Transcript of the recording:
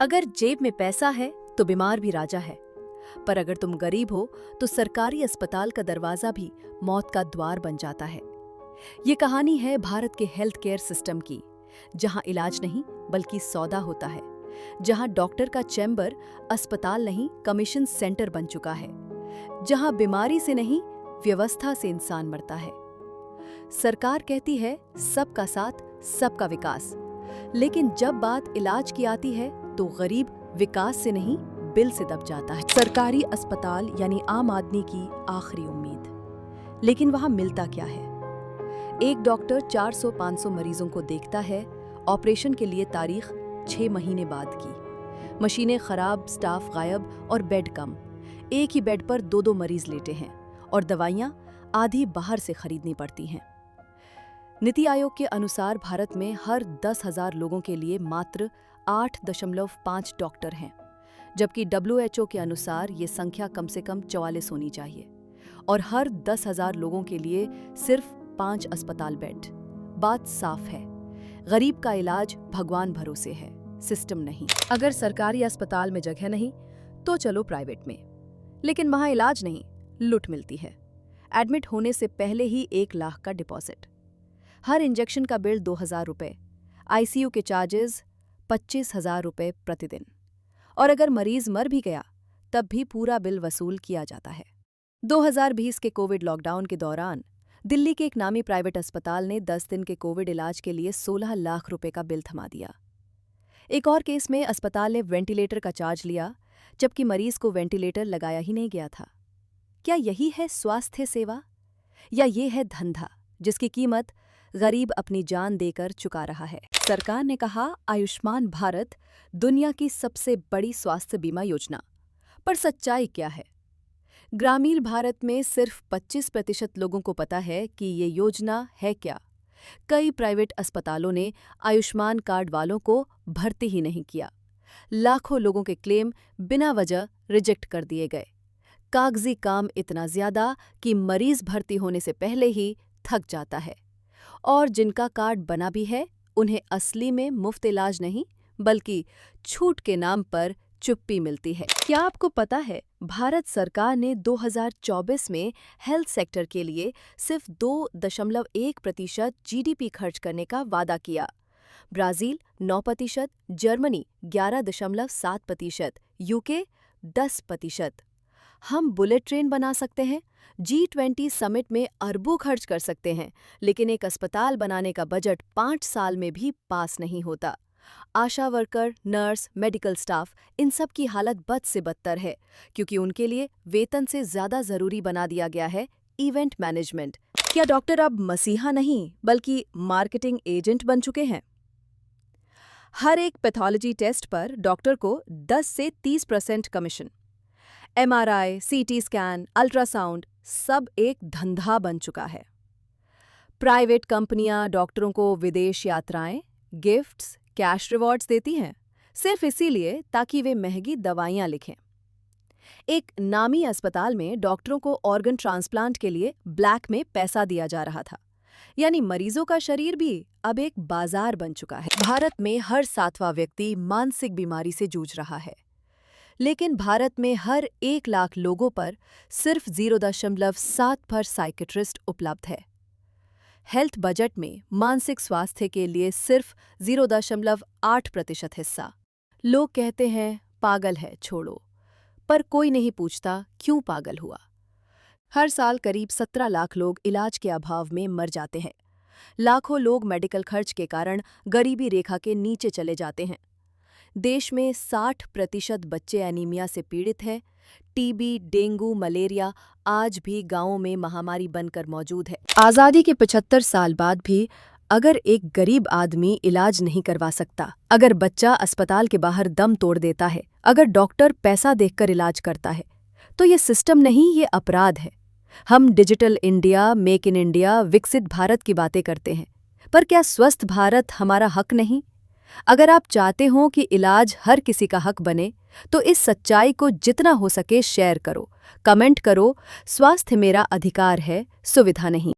अगर जेब में पैसा है तो बीमार भी राजा है। पर अगर तुम गरीब हो तो सरकारी अस्पताल का दरवाजा भी मौत का द्वार बन जाता है। ये कहानी है भारत के हेल्थ केयर सिस्टम की, जहां इलाज नहीं बल्कि सौदा होता है, जहां डॉक्टर का चैम्बर अस्पताल नहीं कमीशन सेंटर बन चुका है, जहां बीमारी से नहीं व्यवस्था से इंसान मरता है। सरकार कहती है सबका साथ सबका विकास, लेकिन जब बात इलाज की आती है तो गरीब विकास से नहीं बिल से दब जाता है। सरकारी अस्पताल यानी आम आदमी की आखिरी उम्मीद। लेकिन वहां मिलता क्या है? एक डॉक्टर 400-500 मरीजों को देखता है। ऑपरेशन के लिए तारीख 6 महीने बाद की। मशीनें खराब, स्टाफ गायब और बेड कम। एक ही बेड पर 2-2 मरीज लेटे हैं और दवाइयां आधी बाहर से खरीदनी पड़ती हैं। नीति आयोग के अनुसार भारत में हर 10,000 लोगों के लिए मात्र 8.5 डॉक्टर हैं, जबकि WHO के अनुसार ये संख्या कम से कम 44 होनी चाहिए और हर 10,000 लोगों के लिए सिर्फ 5 अस्पताल बेड। बात साफ है, गरीब का इलाज भगवान भरोसे है, सिस्टम नहीं। अगर सरकारी अस्पताल में जगह नहीं तो चलो प्राइवेट में, लेकिन वहां इलाज नहीं, लूट मिलती है। एडमिट होने से पहले ही 1 लाख का डिपॉजिट, हर इंजेक्शन का बिल 2,000 रुपये, ICU के चार्जेस 25,000 रुपये प्रतिदिन, और अगर मरीज मर भी गया तब भी पूरा बिल वसूल किया जाता है। 2020 के कोविड लॉकडाउन के दौरान दिल्ली के एक नामी प्राइवेट अस्पताल ने 10 दिन के कोविड इलाज के लिए 16 लाख रुपए का बिल थमा दिया। एक और केस में अस्पताल ने वेंटिलेटर का चार्ज लिया, जबकि मरीज को वेंटिलेटर लगाया ही नहीं गया था। क्या यही है स्वास्थ्य सेवा, या ये है धंधा जिसकी कीमत गरीब अपनी जान देकर चुका रहा है? सरकार ने कहा आयुष्मान भारत दुनिया की सबसे बड़ी स्वास्थ्य बीमा योजना, पर सच्चाई क्या है? ग्रामीण भारत में सिर्फ 25% लोगों को पता है कि ये योजना है क्या। कई प्राइवेट अस्पतालों ने आयुष्मान कार्ड वालों को भर्ती ही नहीं किया। लाखों लोगों के क्लेम बिना वजह रिजेक्ट कर दिए गए। कागजी काम इतना ज्यादा कि मरीज भर्ती होने से पहले ही थक जाता है, और जिनका कार्ड बना भी है उन्हें असली में मुफ्त इलाज नहीं बल्कि छूट के नाम पर चुप्पी मिलती है। क्या आपको पता है भारत सरकार ने 2024 में हेल्थ सेक्टर के लिए सिर्फ 2.1% GDP खर्च करने का वादा किया। Brazil 9%, Germany 11.7%, UK 10%। हम बुलेट ट्रेन बना सकते हैं, G20 समिट में अरबों खर्च कर सकते हैं, लेकिन एक अस्पताल बनाने का बजट 5 साल में भी पास नहीं होता। आशा वर्कर, नर्स, मेडिकल स्टाफ, इन सब की हालत बद से बदतर है, क्योंकि उनके लिए वेतन से ज्यादा जरूरी बना दिया गया है इवेंट मैनेजमेंट। क्या डॉक्टर अब मसीहा नहीं बल्कि मार्केटिंग एजेंट बन चुके हैं? हर एक पैथोलॉजी टेस्ट पर डॉक्टर को 10 से 30% commission. MRI, CT scan, ultrasound सब एक धंधा बन चुका है। प्राइवेट कंपनियां डॉक्टरों को विदेश यात्राएं, गिफ्ट्स, कैश रिवॉर्ड्स देती हैं, सिर्फ इसीलिए ताकि वे महंगी दवाइयां लिखें। एक नामी अस्पताल में डॉक्टरों को ऑर्गन ट्रांसप्लांट के लिए ब्लैक में पैसा दिया जा रहा था, यानी मरीजों का शरीर भी अब एक बाजार बन चुका है। भारत में हर 7वां व्यक्ति मानसिक बीमारी से जूझ रहा है, लेकिन भारत में हर 1 लाख लोगों पर सिर्फ 0.7 पर साइकेट्रिस्ट उपलब्ध है। हेल्थ बजट में मानसिक स्वास्थ्य के लिए सिर्फ 0.8% हिस्सा। लोग कहते हैं पागल है, छोड़ो, पर कोई नहीं पूछता क्यों पागल हुआ। हर साल करीब 17 लाख लोग इलाज के अभाव में मर जाते हैं। लाखों लोग मेडिकल खर्च के कारण गरीबी रेखा के नीचे चले जाते हैं। देश में 60% बच्चे एनीमिया से पीड़ित हैं। टीबी, डेंगू, मलेरिया आज भी गांवों में महामारी बनकर मौजूद है। आज़ादी के 75 साल बाद भी अगर एक गरीब आदमी इलाज नहीं करवा सकता, अगर बच्चा अस्पताल के बाहर दम तोड़ देता है, अगर डॉक्टर पैसा देखकर इलाज करता है, तो ये सिस्टम नहीं, ये अपराध है। हम digital India, make in India, विकसित भारत की बातें करते हैं, पर क्या स्वस्थ भारत हमारा हक नहीं? अगर आप चाहते हो कि इलाज हर किसी का हक बने, तो इस सच्चाई को जितना हो सके शेयर करो, कमेंट करो। स्वास्थ्य मेरा अधिकार है, सुविधा नहीं।